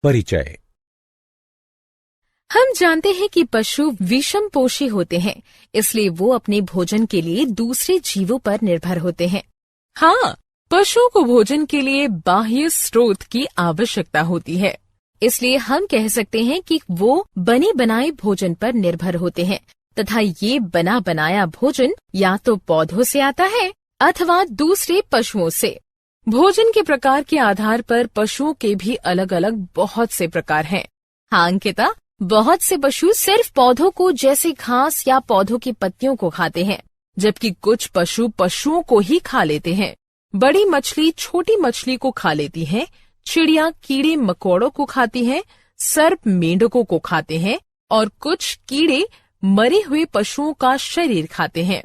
परिचय। हम जानते हैं कि पशु विषमपोषी होते हैं, इसलिए वो अपने भोजन के लिए दूसरे जीवों पर निर्भर होते हैं। हाँ, पशुओं को भोजन के लिए बाह्य स्रोत की आवश्यकता होती है, इसलिए हम कह सकते हैं कि वो बने बनाए भोजन पर निर्भर होते हैं तथा ये बना बनाया भोजन या तो पौधों से आता है अथवा दूसरे पशुओं से। भोजन के प्रकार के आधार पर पशुओं के भी अलग अलग बहुत से प्रकार हैं। हाँ अंकिता, बहुत से पशु सिर्फ पौधों को जैसे घास या पौधों की पत्तियों को खाते हैं, जबकि कुछ पशु पशुओं को ही खा लेते हैं। बड़ी मछली छोटी मछली को खा लेती है, चिड़िया कीड़े मकोड़ों को खाती है, सर्प मेंढकों को खाते हैं और कुछ कीड़े मरे हुए पशुओं का शरीर खाते हैं।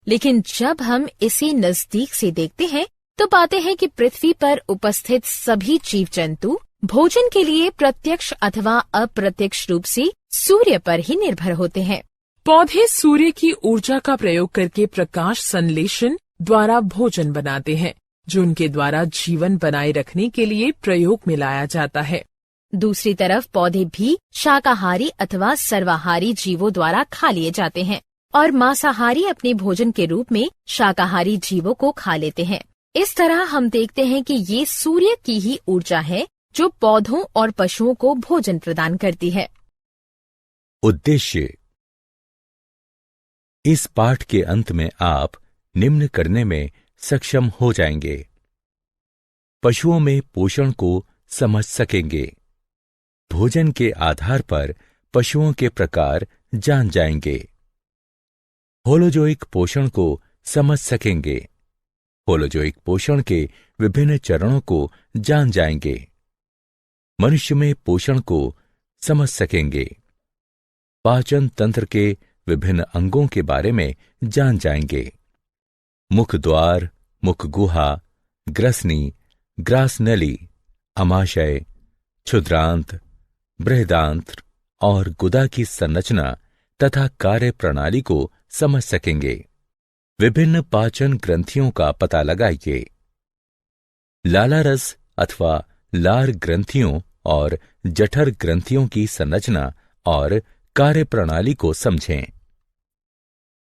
लेकिन जब हम इसे नजदीक से देखते हैं तो पाते हैं कि पृथ्वी पर उपस्थित सभी जीव जंतु भोजन के लिए प्रत्यक्ष अथवा अप्रत्यक्ष रूप से सूर्य पर ही निर्भर होते हैं। पौधे सूर्य की ऊर्जा का प्रयोग करके प्रकाश संश्लेषण द्वारा भोजन बनाते हैं, जो उनके द्वारा जीवन बनाए रखने के लिए प्रयोग में लाया जाता है। दूसरी तरफ पौधे भी शाकाहारी अथवा सर्वाहारी जीवों द्वारा खा लिए जाते हैं और मांसाहारी अपने भोजन के रूप में शाकाहारी जीवों को खा लेते हैं। इस तरह हम देखते हैं कि ये सूर्य की ही ऊर्जा है जो पौधों और पशुओं को भोजन प्रदान करती है। उद्देश्य। इस पाठ के अंत में आप निम्न करने में सक्षम हो जाएंगे। पशुओं में पोषण को समझ सकेंगे। भोजन के आधार पर पशुओं के प्रकार जान जाएंगे। होलोजोइक पोषण को समझ सकेंगे। होलोजोइक पोषण के विभिन्न चरणों को जान जाएंगे। मनुष्य में पोषण को समझ सकेंगे। पाचन तंत्र के विभिन्न अंगों के बारे में जान जाएंगे। मुख द्वार, मुख गुहा, ग्रसनी, ग्रासनली, अमाशय, क्षुद्रांत, बृहदांत्र और गुदा की संरचना तथा कार्य प्रणाली को समझ सकेंगे। विभिन्न पाचन ग्रंथियों का पता लगाइए। लालारस अथवा लार ग्रंथियों और जठर ग्रंथियों की संरचना और कार्य प्रणाली को समझें।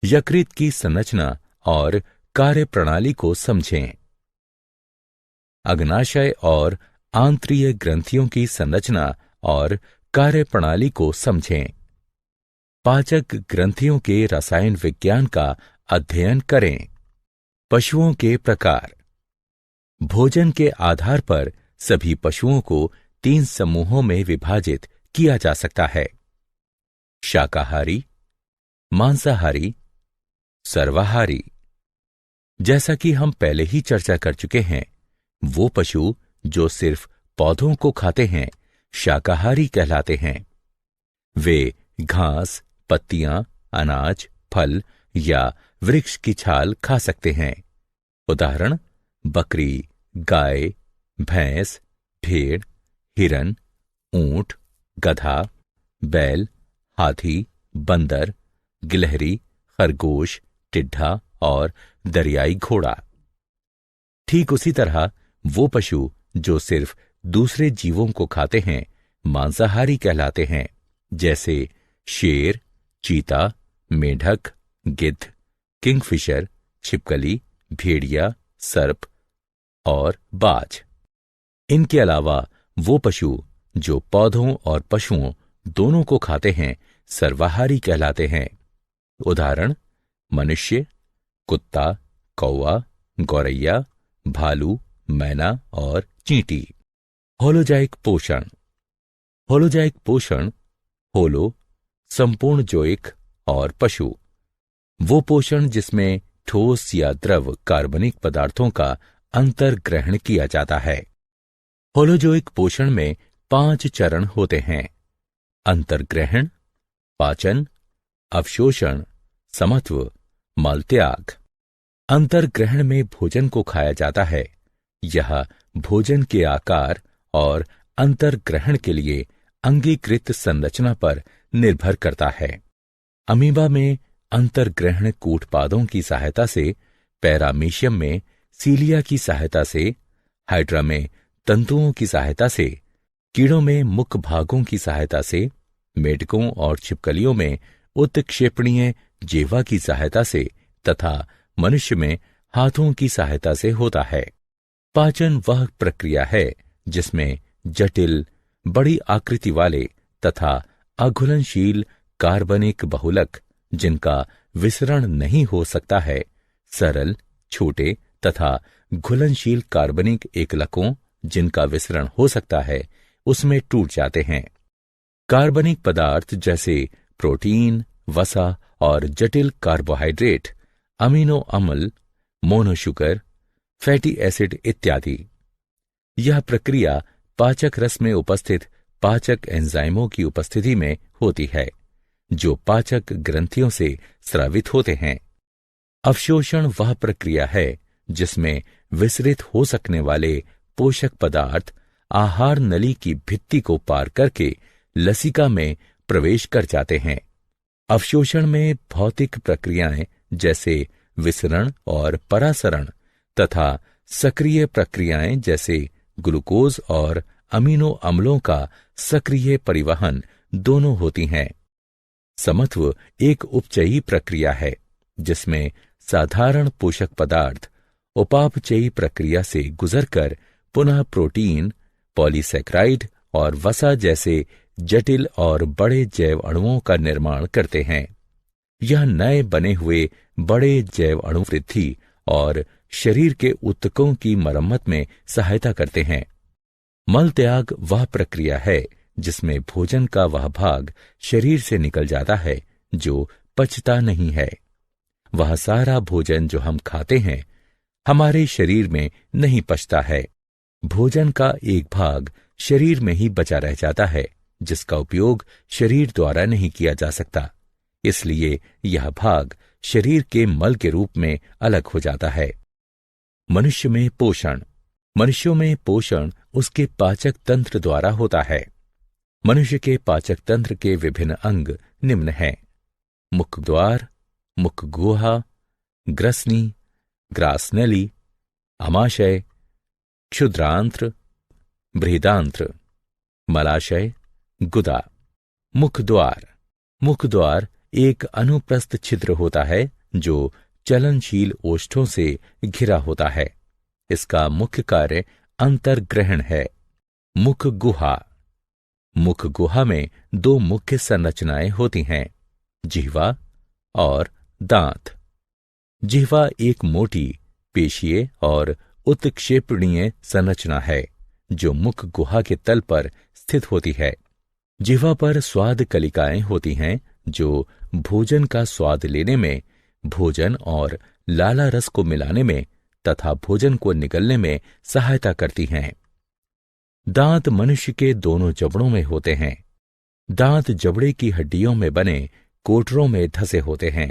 यकृत की संरचना और कार्य प्रणाली को समझें। अग्नाशय और आंत्रीय ग्रंथियों की संरचना और कार्य प्रणाली को समझें। पाचक ग्रंथियों के रसायन विज्ञान का अध्ययन करें। पशुओं के प्रकार। भोजन के आधार पर सभी पशुओं को 3 समूहों में विभाजित किया जा सकता है: शाकाहारी, मांसाहारी, सर्वाहारी। जैसा कि हम पहले ही चर्चा कर चुके हैं, वो पशु जो सिर्फ पौधों को खाते हैं शाकाहारी कहलाते हैं। वे घास, पत्तियां, अनाज, फल या वृक्ष की छाल खा सकते हैं। उदाहरण: बकरी, गाय, भैंस, भेड़, हिरन, ऊंट, गधा, बैल, हाथी, बंदर, गिलहरी, खरगोश, टिड्ढा और दरियाई घोड़ा। ठीक उसी तरह वो पशु जो सिर्फ दूसरे जीवों को खाते हैं मांसाहारी कहलाते हैं, जैसे शेर, चीता, मेढक, गिद्ध, किंगफिशर, छिपकली, भेड़िया, सर्प और बाज। इनके अलावा वो पशु जो पौधों और पशुओं दोनों को खाते हैं सर्वाहारी कहलाते हैं। उदाहरण: मनुष्य, कुत्ता, कौवा, गौरैया, भालू, मैना और चींटी। होलोजाइक पोषण। होलोजाइक पोषण, होलो संपूर्ण जोइक और पशु, वो पोषण जिसमें ठोस या द्रव कार्बनिक पदार्थों का अंतर्ग्रहण किया जाता है। होलोजोइक पोषण में 5 चरण होते हैं: अंतर्ग्रहण, पाचन, अवशोषण, समत्व, मलत्याग। अंतर्ग्रहण में भोजन को खाया जाता है। यह भोजन के आकार और अंतर्ग्रहण के लिए अंगीकृत संरचना पर निर्भर करता है। अमीबा में अंतर्ग्रहण कूटपादों की सहायता से, पैरामीशियम में सीलिया की सहायता से, हाइड्रा में तंतुओं की सहायता से, कीड़ों में मुख भागों की सहायता से, मेढकों और छिपकलियों में उत्क्षेपणीय जिह्वा की सहायता से तथा मनुष्य में हाथों की सहायता से होता है। पाचन वह प्रक्रिया है जिसमें जटिल, बड़ी आकृति वाले तथा अघुलनशील कार्बनिक बहुलक, जिनका विसरण नहीं हो सकता है, सरल, छोटे तथा घुलनशील कार्बनिक एकलकों, जिनका विसरण हो सकता है, उसमें टूट जाते हैं। कार्बनिक पदार्थ जैसे प्रोटीन, वसा और जटिल कार्बोहाइड्रेट, अमीनो अम्ल, मोनोशुगर, फैटी एसिड इत्यादि। यह प्रक्रिया पाचक रस में उपस्थित पाचक एंजाइमों की उपस्थिति में होती है, जो पाचक ग्रंथियों से स्रावित होते हैं। अवशोषण वह प्रक्रिया है जिसमें विसरित हो सकने वाले पोषक पदार्थ आहार नली की भित्ति को पार करके लसिका में प्रवेश कर जाते हैं। अवशोषण में भौतिक प्रक्रियाएं जैसे विसरण और परासरण तथा सक्रिय प्रक्रियाएं जैसे ग्लूकोज और अमीनो अम्लों का सक्रिय परिवहन दोनों होती हैं। समत्व एक उपचयी प्रक्रिया है जिसमें साधारण पोषक पदार्थ उपापचयी प्रक्रिया से गुजरकर पुनः प्रोटीन, पॉलीसैकराइड और वसा जैसे जटिल और बड़े जैव अणुओं का निर्माण करते हैं। यह नए बने हुए बड़े जैव अणु वृद्धि और शरीर के ऊतकों की मरम्मत में सहायता करते हैं। मल त्याग वह प्रक्रिया है जिसमें भोजन का वह भाग शरीर से निकल जाता है जो पचता नहीं है। वह सारा भोजन जो हम खाते हैं हमारे शरीर में नहीं पचता है। भोजन का एक भाग शरीर में ही बचा रह जाता है जिसका उपयोग शरीर द्वारा नहीं किया जा सकता, इसलिए यह भाग शरीर के मल के रूप में अलग हो जाता है। मनुष्य में पोषण। मनुष्यों में पोषण उसके पाचक तंत्र द्वारा होता है। मनुष्य के पाचक तंत्र के विभिन्न अंग निम्न हैं: मुख द्वार, मुख गुहा, ग्रसनी, ग्रासनली, आमाशय, क्षुद्रांत्र, बृहदांत्र, मलाशय, गुदा। मुख द्वार। मुख द्वार एक अनुप्रस्थ छिद्र होता है जो चलनशील ओष्ठों से घिरा होता है। इसका मुख्य कार्य अंतर्ग्रहण है। मुख गुहा। मुख गुहा में दो मुख्य संरचनाएं होती हैं: जिह्वा और दांत। जिह्वा एक मोटी, पेशीय और उत्क्षेपणीय संरचना है जो मुख गुहा के तल पर स्थित होती है। जिह्वा पर स्वाद कलिकाएं होती हैं जो भोजन का स्वाद लेने में, भोजन और लाला रस को मिलाने में तथा भोजन को निगलने में सहायता करती हैं। दांत मनुष्य के दोनों जबड़ों में होते हैं। दांत जबड़े की हड्डियों में बने कोटरों में धसे होते हैं।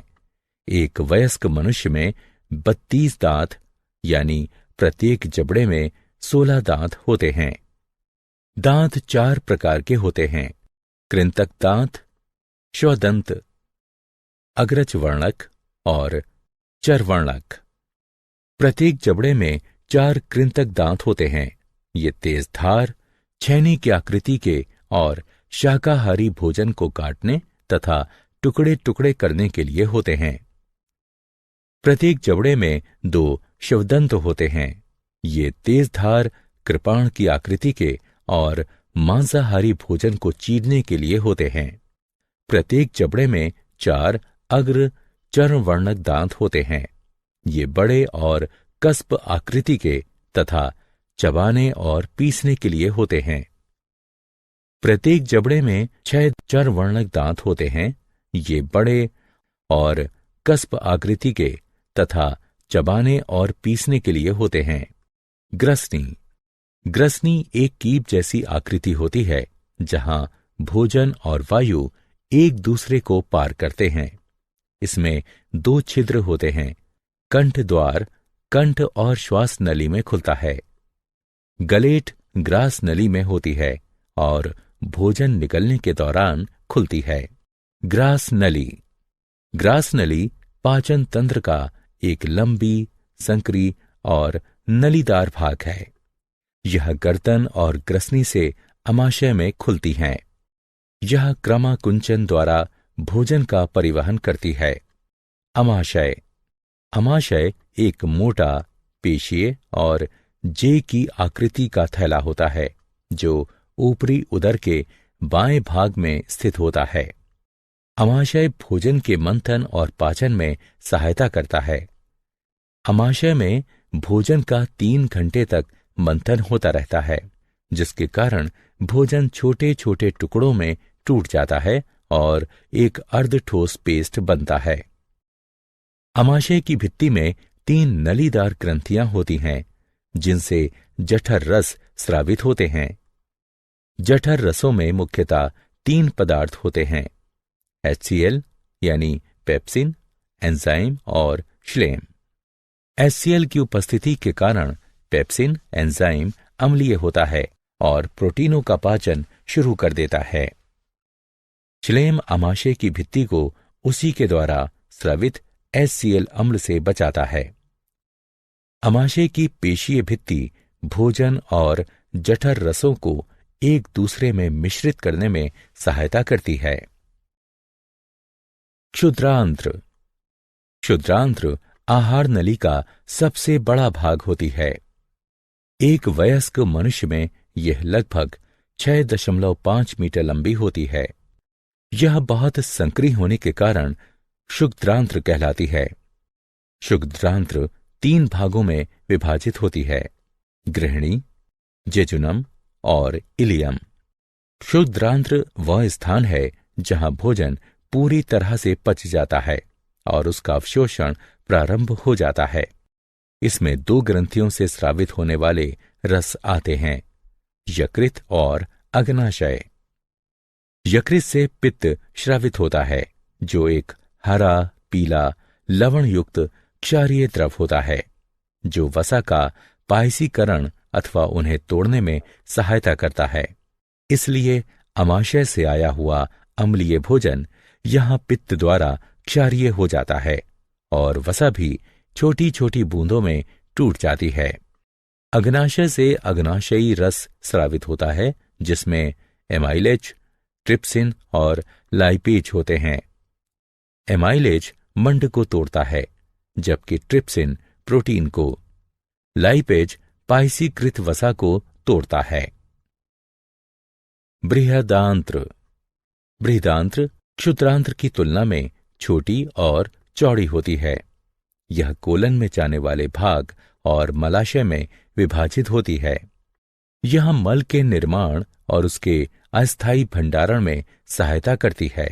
एक वयस्क मनुष्य में 32 दांत यानी प्रत्येक जबड़े में 16 दांत होते हैं। दांत 4 प्रकार के होते हैं: कृंतक दांत, श्वदंत, अग्रज वर्णक और चरवर्णक। प्रत्येक जबड़े में 4 कृंतक दांत होते हैं। ये तेज धार, छेनी की आकृति के और शाकाहारी भोजन को काटने तथा टुकड़े टुकड़े करने के लिए होते हैं। प्रत्येक जबड़े में 2 श्वदंत होते हैं। ये तेज धार कृपाण की आकृति के और मांसाहारी भोजन को चीरने के लिए होते हैं। प्रत्येक जबड़े में 4 अग्र चर्मवर्णक दांत होते हैं। ये बड़े और कस्प आकृति के तथा चबाने और पीसने के लिए होते हैं। प्रत्येक जबड़े में 6 चर्मवर्णक दांत होते हैं। ये बड़े और कस्प आकृति के तथा चबाने और पीसने के लिए होते हैं। ग्रसनी। ग्रसनी एक कीप जैसी आकृति होती है जहां भोजन और वायु एक दूसरे को पार करते हैं। इसमें 2 छिद्र होते हैं। कंठ द्वार कंठ और श्वास नली में खुलता है। गलेट ग्रास नली में होती है और भोजन निकलने के दौरान खुलती है। ग्रास नली। ग्रास नली पाचन तंत्र का एक लंबी, संकरी और नलीदार भाग है। यह गर्दन और ग्रसनी से अमाशय में खुलती हैं। यह क्रमाकुंचन द्वारा भोजन का परिवहन करती है। अमाशय अमाशय एक मोटा, पेशीय और जे की आकृति का थैला होता है जो ऊपरी उदर के बाएं भाग में स्थित होता है। अमाशय भोजन के मंथन और पाचन में सहायता करता है। अमाशय में भोजन का 3 घंटे तक मंथन होता रहता है, जिसके कारण भोजन छोटे छोटे टुकड़ों में टूट जाता है और एक अर्धठोस पेस्ट बनता है। अमाशय की भित्ति में 3 नलीदार ग्रंथियां होती हैं, जिनसे जठर रस स्रावित होते हैं। जठर रसों में मुख्यतः 3 पदार्थ होते हैं: HCl यानी पेप्सिन, एंजाइम और श्लेम। HCl की उपस्थिति के कारण पेप्सिन एंजाइम अम्लीय होता है और प्रोटीनों का पाचन शुरू कर देता है। श्लेम अमाशय की भित्ति को उसी के द्वारा स्रावित HCl अम्ल से बचाता है। अमाशय की पेशीय भित्ति भोजन और जठर रसों को एक दूसरे में मिश्रित करने में सहायता करती है। क्षुद्रांत्र क्षुद्रांत्र आहार नली का सबसे बड़ा भाग होती है। एक वयस्क मनुष्य में यह लगभग 6.5 मीटर लंबी होती है। यह बहुत संकरी होने के कारण क्षुद्रांत्र कहलाती है। क्षुद्रांत्र 3 भागों में विभाजित होती है: गृहिणी, जेजुनम और इलियम। क्षुद्रांत्र वह स्थान है जहां भोजन पूरी तरह से पच जाता है और उसका अवशोषण प्रारंभ हो जाता है। इसमें 2 ग्रंथियों से स्रावित होने वाले रस आते हैं: यकृत और अग्नाशय। यकृत से पित्त स्रावित होता है, जो एक हरा पीला लवण युक्त क्षारीय द्रव होता है, जो वसा का पायसीकरण अथवा उन्हें तोड़ने में सहायता करता है। इसलिए अमाशय से आया हुआ अम्लीय भोजन यहां पित्त द्वारा क्षारीय हो जाता है और वसा भी छोटी छोटी बूंदों में टूट जाती है। अग्नाशय से अग्नाशयी रस स्रावित होता है, जिसमें एमाइलेज, ट्रिप्सिन और लाइपेज होते हैं। एमाइलेज मंड को तोड़ता है, जबकि ट्रिप्सिन प्रोटीन को, लाइपेज पायसीकृत वसा को तोड़ता है। बृहदांत्र बृहदांत्र क्षुद्रांत्र की तुलना में छोटी और चौड़ी होती है। यह कोलन में जाने वाले भाग और मलाशय में विभाजित होती है। यह मल के निर्माण और उसके अस्थायी भंडारण में सहायता करती है।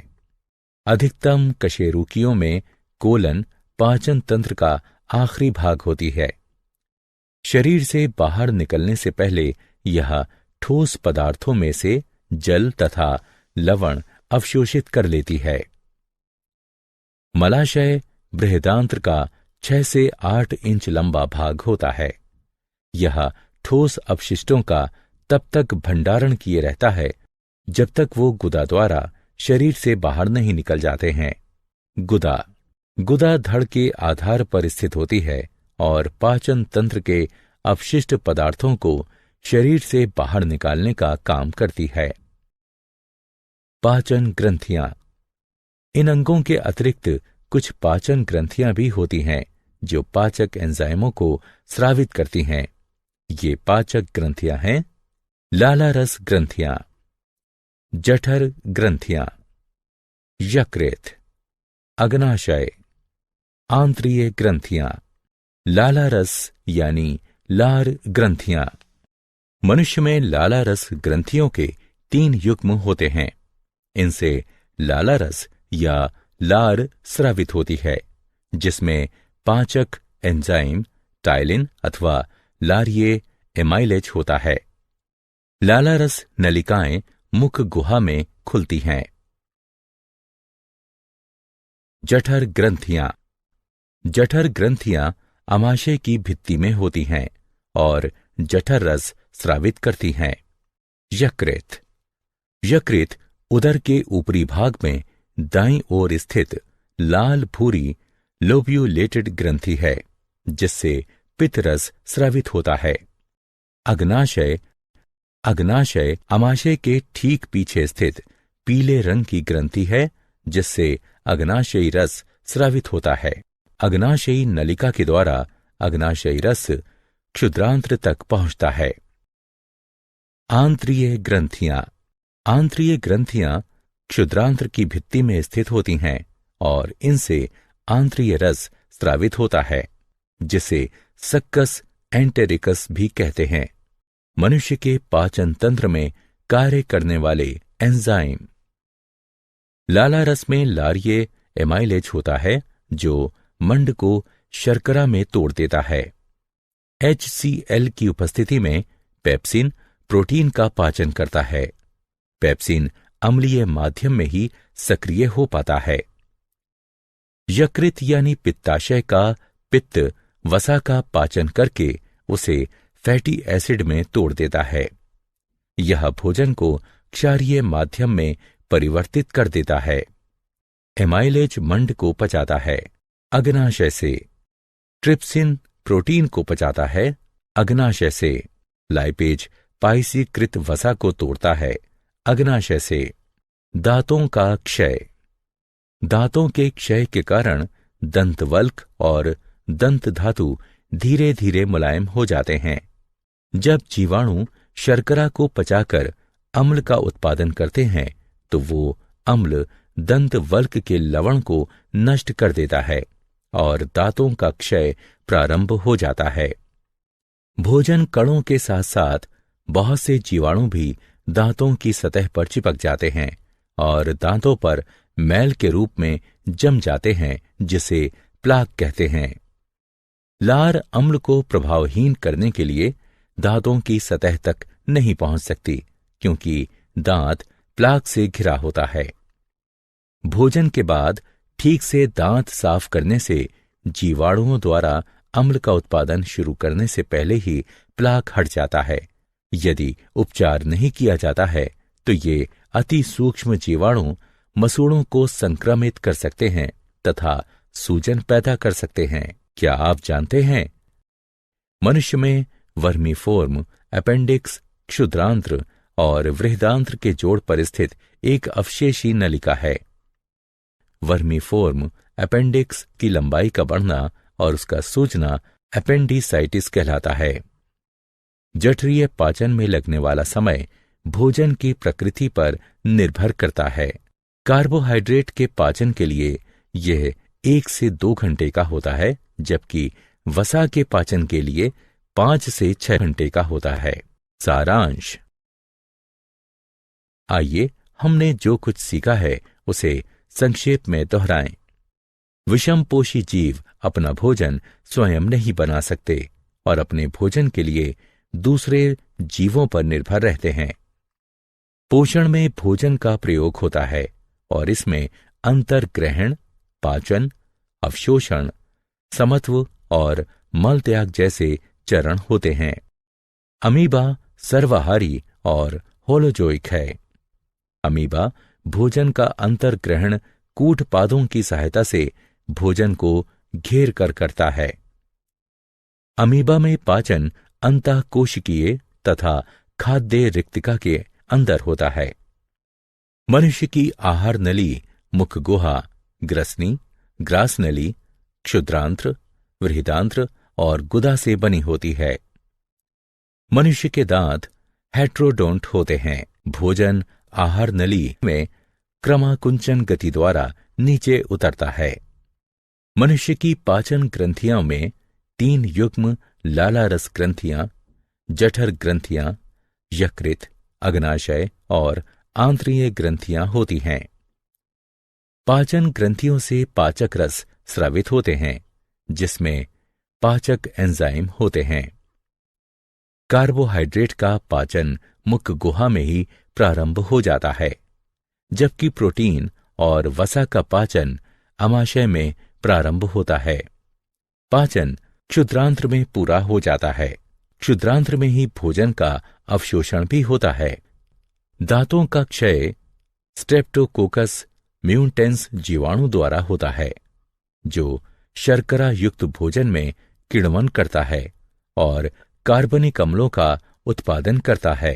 अधिकतम कशेरुकियों में कोलन पाचन तंत्र का आखिरी भाग होती है। शरीर से बाहर निकलने से पहले यह ठोस पदार्थों में से जल तथा लवण अवशोषित कर लेती है। मलाशय बृहदांत्र का 6 से 8 इंच लंबा भाग होता है। यह ठोस अपशिष्टों का तब तक भंडारण किए रहता है जब तक वो गुदा द्वारा शरीर से बाहर नहीं निकल जाते हैं। गुदा धड़ के आधार पर स्थित होती है और पाचन तंत्र के अपशिष्ट पदार्थों को शरीर से बाहर निकालने का काम करती है। पाचन ग्रंथियां। इन अंगों के अतिरिक्त कुछ पाचन ग्रंथियां भी होती हैं जो पाचक एंजाइमों को स्रावित करती हैं। ये पाचक ग्रंथियां हैं: लालारस ग्रंथियां, जठर ग्रंथियां, यकृत, अग्नाशय, आंत्रीय ग्रंथियां, लालारस यानी लार ग्रंथियां। मनुष्य में लालारस ग्रंथियों के 3 युग्म होते हैं। इनसे लालारस या लार स्रावित होती है, जिसमें पाचक एंजाइम टाइलिन अथवा लारिये एमाइलेज होता है। लालारस नलिकाएं मुख गुहा में खुलती हैं। जठर ग्रंथियां। जठर ग्रंथियां अमाशय की भित्ति में होती हैं और जठर रस स्रावित करती हैं। यकृत। यकृत उदर के ऊपरी भाग में दाईं ओर स्थित लाल भूरी लोब्यूलेटेड ग्रंथि है, जिससे पित्त रस स्रावित होता है। अग्नाशय। अग्नाशय अमाशय के ठीक पीछे स्थित पीले रंग की ग्रंथि है, जिससे अग्नाशयी रस स्रावित होता है। अग्नाशयी नलिका के द्वारा अग्नाशयी रस क्षुद्रांत्र तक पहुंचता है। आंत्रिय ग्रंथियां। आंत्रिय ग्रंथियां क्षुद्रांत्र की भित्ति में स्थित होती हैं और इनसे आंत्रिय रस स्रावित होता है, जिसे सक्कस एंटेरिकस भी कहते हैं। मनुष्य के पाचन तंत्र में कार्य करने वाले एंजाइम। लाला रस में लारीय एमाइलेज होता है, जो मंड को शर्करा में तोड़ देता है। HCl की उपस्थिति में पेप्सिन प्रोटीन का पाचन करता है। पेप्सिन अम्लीय माध्यम में ही सक्रिय हो पाता है। यकृत यानी पित्ताशय का पित्त वसा का पाचन करके उसे फैटी एसिड में तोड़ देता है। यह भोजन को क्षारीय माध्यम में परिवर्तित कर देता है। एमाइलेज मंड को पचाता है अग्नाशय से। ट्रिप्सिन प्रोटीन को पचाता है अग्नाशय से। लाइपेज पाइसीकृत वसा को तोड़ता है अग्नाशय से। दांतों का क्षय। दांतों के क्षय के कारण दंतवल्क और दंत धातु धीरे धीरे मुलायम हो जाते हैं। जब जीवाणु शर्करा को पचाकर अम्ल का उत्पादन करते हैं, तो वो अम्ल दंतवल्क के लवण को नष्ट कर देता है और दांतों का क्षय प्रारंभ हो जाता है। भोजन कणों के साथ साथ बहुत से जीवाणु भी दांतों की सतह पर चिपक जाते हैं और दांतों पर मैल के रूप में जम जाते हैं, जिसे प्लाक कहते हैं। लार अम्ल को प्रभावहीन करने के लिए दांतों की सतह तक नहीं पहुंच सकती, क्योंकि दांत प्लाक से घिरा होता है। भोजन के बाद ठीक से दांत साफ करने से जीवाणुओं द्वारा अम्ल का उत्पादन शुरू करने से पहले ही प्लाक हट जाता है। यदि उपचार नहीं किया जाता है, तो ये अति सूक्ष्म जीवाणु मसूड़ों को संक्रमित कर सकते हैं तथा सूजन पैदा कर सकते हैं। क्या आप जानते हैं, मनुष्य में वर्मीफोर्म, अपेंडिक्स, क्षुद्रांत्र और वृहदांत्र के जोड़ पर स्थित एक अवशेषी नलिका है। वर्मीफोर्म अपेंडिक्स की लंबाई का बढ़ना और उसका सूजना अपेंडिसाइटिस कहलाता है। जठरीय पाचन में लगने वाला समय भोजन की प्रकृति पर निर्भर करता है। कार्बोहाइड्रेट के पाचन के लिए यह 1 से 2 घंटे का होता है, जबकि वसा के पाचन के लिए 5 से 6 घंटे का होता है। सारांश। आइए हमने जो कुछ सीखा है उसे संक्षेप में दोहराएं। विषमपोषी जीव अपना भोजन स्वयं नहीं बना सकते और अपने भोजन के लिए दूसरे जीवों पर निर्भर रहते हैं। पोषण में भोजन का प्रयोग होता है और इसमें अंतर्ग्रहण, पाचन, अवशोषण, समत्व और मलत्याग जैसे चरण होते हैं। अमीबा सर्वाहारी और होलोजोइक है। अमीबा भोजन का अंतर्ग्रहण कूटपादों की सहायता से भोजन को घेर कर करता है। अमीबा में पाचन अंतःकोशिकीय तथा खाद्य रिक्तिका के अंदर होता है। मनुष्य की आहार नली मुख गुहा, ग्रसनी, ग्रास नली, क्षुद्रांत्र, वृहदांत्र और गुदा से बनी होती है। मनुष्य के दांत हेट्रोडोंट होते हैं। भोजन आहार नली में क्रमाकुंचन गति द्वारा नीचे उतरता है। मनुष्य की पाचन ग्रंथियों में 3 युग्म लाला रस ग्रंथियां, जठर ग्रंथियां, यकृत, अग्नाशय और आंत्रिय ग्रंथियां होती हैं। पाचन ग्रंथियों से पाचक रस स्रावित होते हैं, जिसमें पाचक एंजाइम होते हैं। कार्बोहाइड्रेट का पाचन मुख गुहा में ही प्रारंभ हो जाता है, जबकि प्रोटीन और वसा का पाचन अमाशय में प्रारंभ होता है। पाचन क्षुद्रांत्र में पूरा हो जाता है। क्षुद्रांत्र में ही भोजन का अवशोषण भी होता है। दांतों का क्षय स्ट्रेप्टोकोकस म्यूटेंस जीवाणु द्वारा होता है, जो शर्करा युक्त भोजन में किण्वन करता है और कार्बनिक अम्लों का उत्पादन करता है।